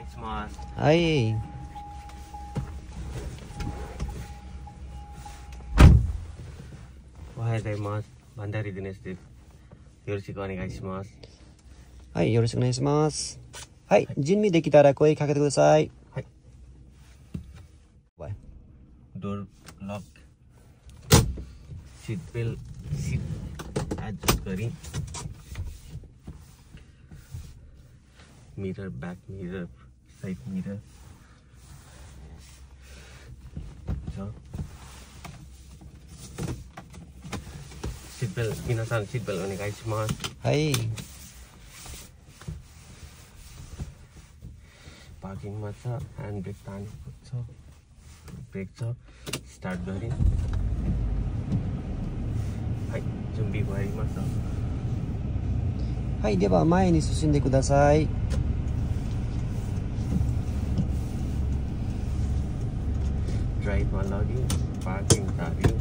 願いします。はい。おはようございます。バンダリデネスです。よろしくお願いします。はい、よろしくお願いします。はい、準備できたら声かけてください。はい。ドアロック。シートベルト、シートアジャストकरी। Mirror, back mirror, side mirror. Seat belt, 皆さんシートベルトお願いします。はい。पार्किङ मा छ, ह्यान्ड ब्रेक तानेको छ, ब्रेक छ, स्टार्ट गरे।はい、準備終わりました。はい、では前に進んでください。ड्राइभमा लग्यो, पार्किङ तार्यो।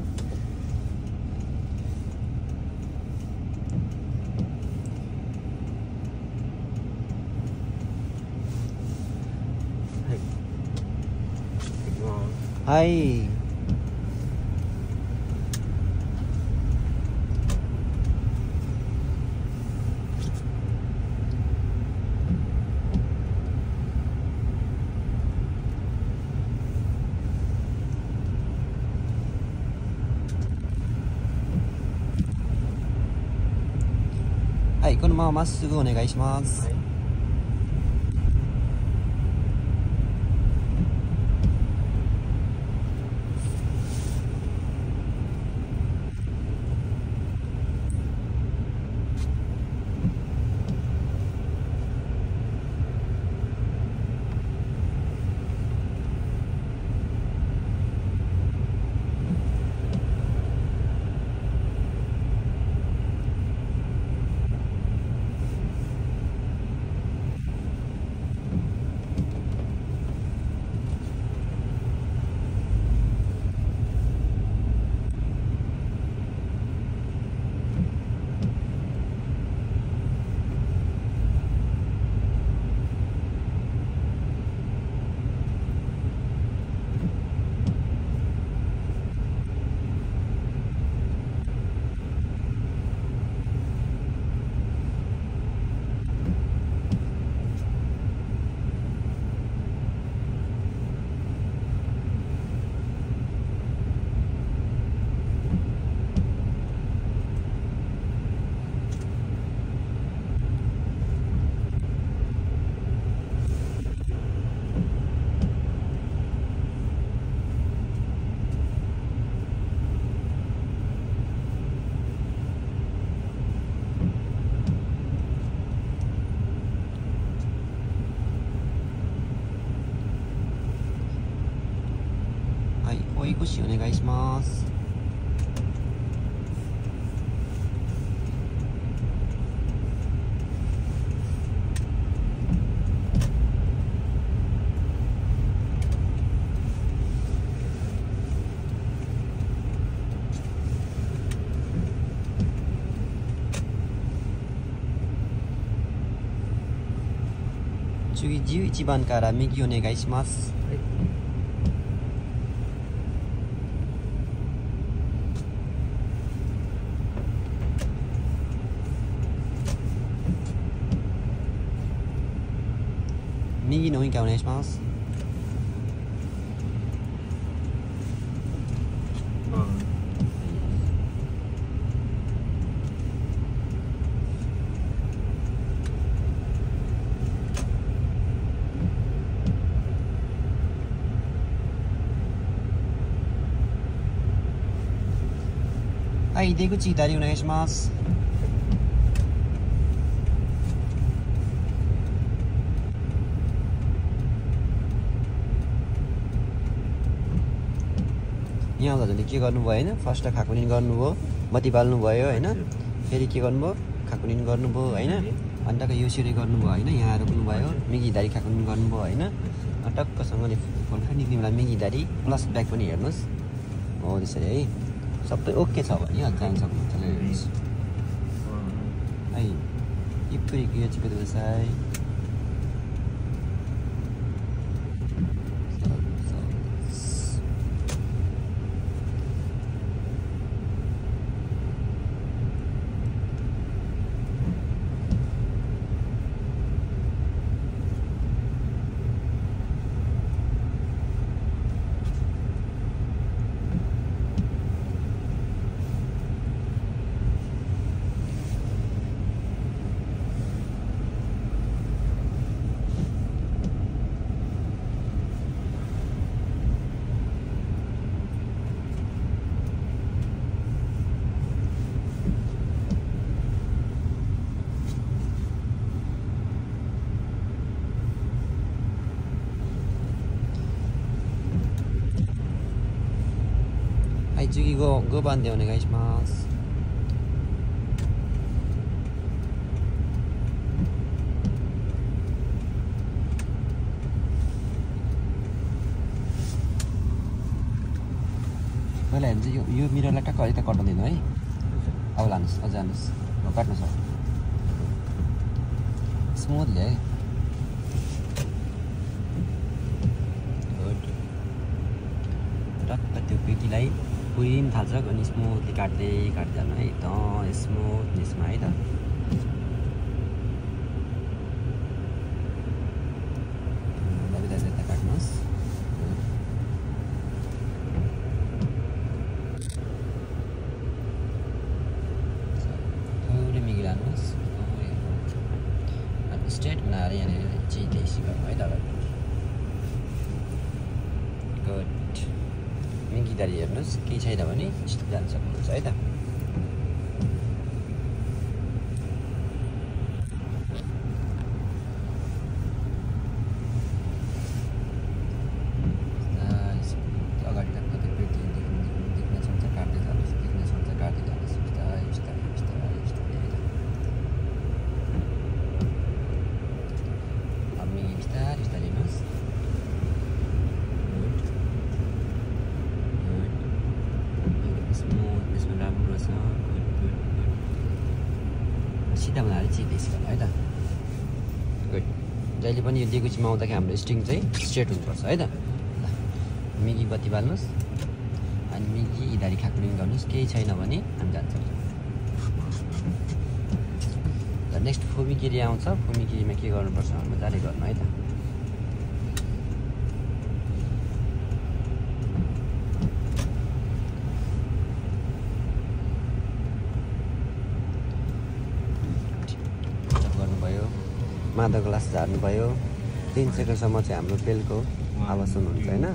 はい。はい、このまままっすぐお願いします。追い越しお願いします。次11番から右お願いします。右のウインカーお願いします。はい、出口左お願いします。यहाँ हजुरले के गर्नुभयो होइन, फर्स्ट खाकुनिन गर्नुभयो, बत्ती बाल्नुभयो होइन, फेरि के गर्नुभयो, खाकुनिन गर्नुभयो होइन, अनि टक्क यो सिँढी गर्नुभयो होइन, यहाँ रोक्नुभयो, मिगी दारी खाकुनिन गर्नुभयो होइन, टक्कसँगले फोल्खा निक्लिने बेला मिगी दारी प्लस ब्याक पनि हेर्नुहोस्। हो त्यसरी है, सबै ओके छ भने जान सक्नुहुन्छ। है,ゆっくり気をつけてください。はい次5番でお願いします。पहिला हेर्नु चाहिँ यो मिररलाई टक्क अलिकति कटाउनु दिनु है। अब लानुहोस् अझ हाल्नुहोस् काट्नुहोस् अब स्मुथली है। गुड टक्क त्यो पेटीलाई पुरिन थाल्छ अनि स्मुथली काट्दै जानु है त स्मुथनेसमा है त। काट्नुहोस् थोरै मिगी लानुहोस् स्ट्रेट बनाएर यहाँनिर चाहिँ देसी गर्नु है तपाईँको। गुड मिगिदारी हेर्नुहोस् केही छैन भने जान सक्नुहुन्छ है त। अगाडि टक्क त्यो पेटी देख्न सक्छ काट्दै जानुहोस् देख्न सक्छ काट्दै जानुहोस् बिस्तारै बिस्तारै बिस्तारै बिस्तारै है त। अब मिगी बिस्तारै बिस्तारै लिनुहोस्। स्मुथनेसमा राम्रो छ। गुड सिधा बनाएर चाहिँ देसी गर्नु है त। गुड जहिले पनि यो दिएको चिमा आउँदाखेरि हाम्रो स्ट्रिङ चाहिँ स्ट्रेट हुनुपर्छ है त। मिगी बत्ती बाल्नुहोस् अनि मिगी इधारी खाकुरिङ गर्नुहोस् केही छैन भने हामी जान्छ। नेक्स्ट फुमिगिरी आउँछ। फुमिगिरीमा के गर्नुपर्छ मजाले गर्नु है त। मादक ग्लास झार्नुभयो 3 सेकेन्डसम्म चाहिँ हाम्रो बेलको आवाज सुन्नुहुन्छ होइन।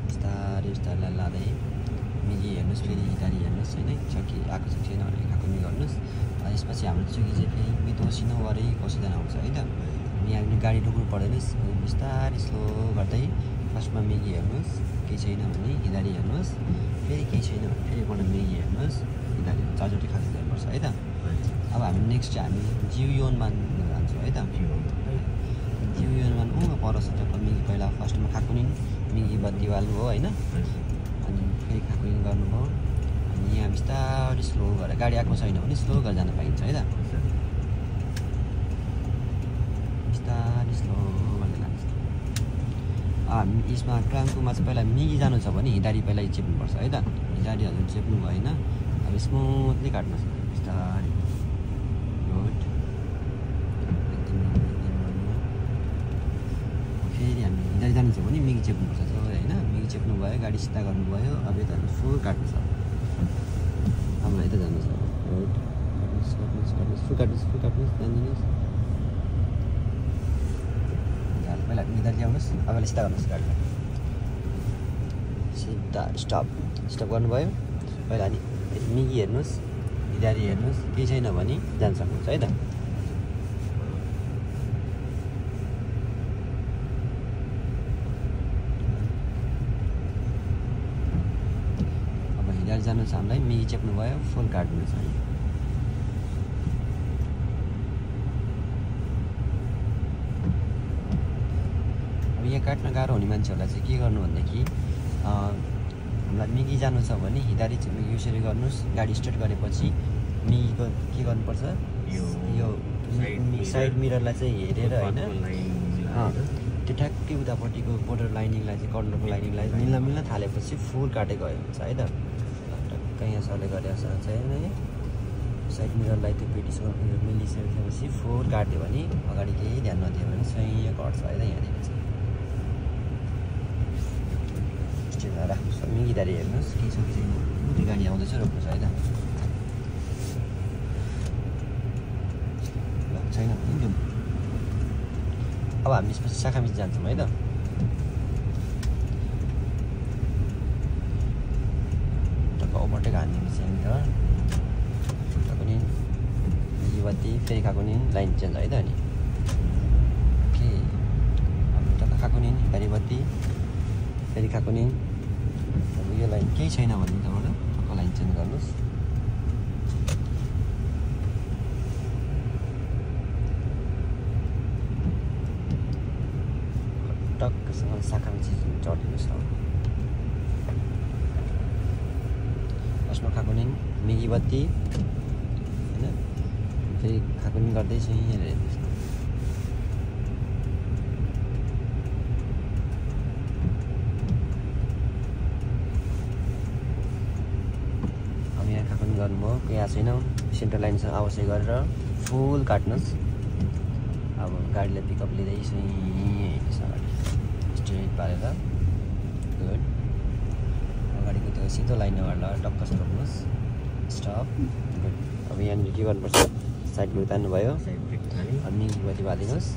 बिस्तारै बिस्तारै लाँदै मिगी हेर्नुहोस् फेरि इधारी हेर्नुहोस् होइन छ कि आएको छ छैन भनेर खाकुनी गर्नुहोस्। यसपछि हाम्रो चुकी चाहिँ फेरि बितोसी नवरी कसिँदैन आउँछ है त। हामी गाडी रोक्नु पर्दैन बिस्तारै स्लो गर्दै फर्स्टमा मिगी हेर्नुहोस् केही छैन भने इधारी हेर्नुहोस् फेरि केही छैन भने फेरि एकपल्ट मिगी हेर्नुहोस् इधारी चारचोटि खाँदै जानुपर्छ है त। अब हामी नेक्स्ट चाहिँ हामी जिउयोनमा जान्छौँ है त। जिउयोनमा परस टक्क मिगी पहिला फर्स्टमा खाकुनिङ मिगी बत्ती बाल्नुभयो होइन अनि फेरि खाकुनिङ गर्नुभयो अनि यहाँ बिस्तारै स्लो गरेर गाडी आएको छैन भने स्लो गरेर जान पाइन्छ है त। बिस्तारै स्लो गर्दै लान्छ। यसमा क्राङ्कुमा चाहिँ पहिला मिगी जानु छ भने हिँडारी पहिला चेप्नुपर्छ है त। हिँडारी हजुर चेप्नु भएन अब स्मुथली काट्नुहोस् बिस्तारै। गुड फेरि हामी हिँडारी जानु छ भने मिगी चेप्नुपर्छ होइन। मिगी चेप्नु भयो गाडी सिधा गर्नुभयो अब यता फुल काट्नुहोस्। अब यता जानुहोस्। गुड काट्नुहोस् फुल काट्नुहोस् जानुहोस्। पहिला निधार ल्याउनुहोस् अब सिधा गर्नुहोस् गाडीलाई सिधा स्टप गर्नुभयो। पहिला अनि मिगी हेर्नुहोस् हिँडारी हेर्नुहोस् केही छैन भने जान सक्नुहुन्छ है त। अब हिँडारी जानु छ हामीलाई मिगी चेप्नु भयो फुल काट्नुहोस् है। यहाँ काट्न गाह्रो हुने मान्छेहरूलाई चाहिँ के गर्नु भनेदेखि हामीलाई मिगी जानु छ भने हिँडारी चाहिँ यसरी गर्नुहोस् गाडी स्टार्ट गरेपछि मिगीको के गर्नुपर्छ यो साइड मिररलाई चाहिँ हेरेर होइन त्यो ठ्याक्कै उतापट्टिको बोर्डर लाइनिङलाई चाहिँ कर्नरको लाइनिङलाई मिल्न थालेपछि फुल काटे गयो हुन्छ है त। टक्कै यहाँ सरले गरेर चाहिँ साइड मिररलाई त्यो पेटीसँग मिलिसकेपछि फुल काट्यो भने अगाडि केही ध्यान नदियो भने सही घट्छ है त। यहाँनिर चाहिँ राख्नुहोस् मिगिदारी हेर्नुहोस् केही छ कि छैन उति गाडी आउँदैछ रोक्नुहोस् है त। छैन भने अब हामी यसपछि शाखामिच जान्छौँ है त। टक्क ओभरटेक हानिदिनुहोस् यहाँनिर टक्क नि युवती फेरि खाएको नि लाइन चेन्ज है त। अनि ओके खाकुनिन हिँडारी बत्ती फेरि खाकुनिन अब यो लाइन केही छैन भने तपाईँले टक्क लाइन चेन्ज गर्नुहोस् टक्कसँग शाखामा चिज चढिदिनुहोस् अब फर्स्टमा खाकुनिन मिगी बत्ती होइन फेरि खाकुनिन गर्दैछु यहीँ हेरेर हेर्नुहोस् गर्नुभयो केही आएको छैन सेन्टर लाइनसँग आवश्यक गरेर फुल काट्नुहोस् अब गाडीलाई पिकअप लिँदैछु हिँड्नुहोस् अगाडि स्ट्रेट पारेर गुड अगाडिको त्यो सिधो लाइन अगाडि टक्कस रोक्नुहोस् स्टप गुड अब यहाँनिर के गर्नुपर्छ साइड ब्रेक तान्नुभयो अब मिगी बत्ती बालिदिनुहोस्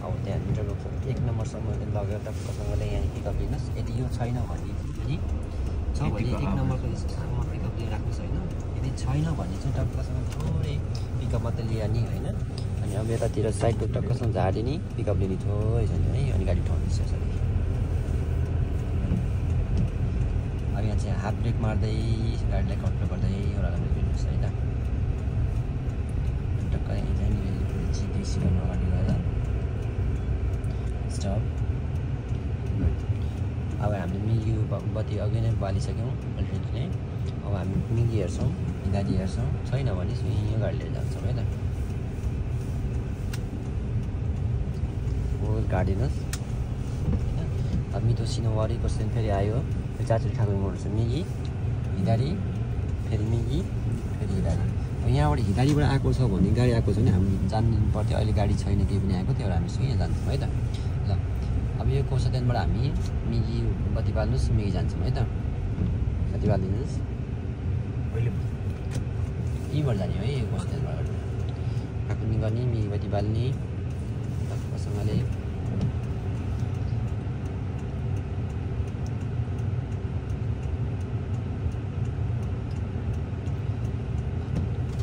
अब त्यहाँ मिटर रोक्छ 1 नम्बरसम्म लगेर टक्कसँगले यहाँ पिकअप लिनुहोस् यदि यो छैन भने छ भने 1 नम्बरको हिसाबमा पिकअप लिइराख्नुहोस् होइन यदि छैन भने चाहिँ टक्कसँग थोरै पिकअप मात्रै लिइहाल्ने होइन अनि अब यतातिर साइडको टक्कसँग झारिदिने पिकअप लिने थोरै छ है अनि गाडी ठड्नुहोस् यसरी अब यहाँ चाहिँ हाफ ब्रेक मार्दै गाडीलाई कन्ट्रोल गर्दै ओह्रालो लिनुहोस् है त टक्कै त्यहाँनिर जिपिसी गर्नु अगाडि गएर स्टप अब हामीले मिगी बत्ती अघि नै बालिसक्यौँ अलरेडी नै अब हामी मिगी हेर्छौँ हिँडारी हेर्छौँ छैन भने यो गाडी लिएर जान्छौँ है त फुल काटिदिनुहोस् होइन अब मिठो सिनो वरिको सेन फेरि आयो फेरि 4 खाएको मोड्छ मिगी हिँडारी फेरि मिगी फेरि हिँडारी अब यहाँबाट हिँडारीबाट आएको छ भने गाडी आएको छ भने हामी जान्नु पर्थ्यो अहिले गाडी छैन केही पनि आएको त्यही भएर हामी सँगै जान्छौँ है त ल अब यो कोसादेनबाट हामी मिगी बत्ती बाल्नुहोस् मिगी जान्छौँ है त बत्ती बालिदिनुहोस् यहीँबाट जाने है यो कोसादेनबाट खाकुनी गर्ने मिगी बत्ती बाल्ने टक्कसँगले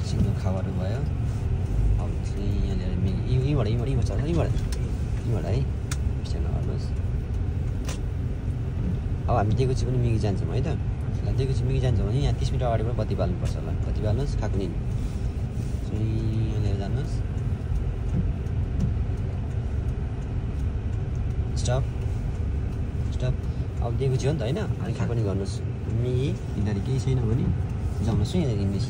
सिङ्गो खावाहरू भयो अब चाहिँ यहाँ लिएर मिगी यहीँबाट छ यहीँबाट है गर्नुहोस् अब हामी दिएको चाहिँ पनि मिगी जान्छौँ है त ल दिएको चाहिँ मिगी जान्छौँ भने यहाँ 30 मिटर अगाडिबाट बत्ती बाल्नुपर्छ ल बत्ती बाल्नुहोस् खाकुनिन लिएर जानुहोस् स्टप स्टप अब दिएको थियो नि त होइन अनि खाकुनी गर्नुहोस् मिगी हिँड्दाखेरि केही छैन भने जानुहोस् है इङ्ग्लिस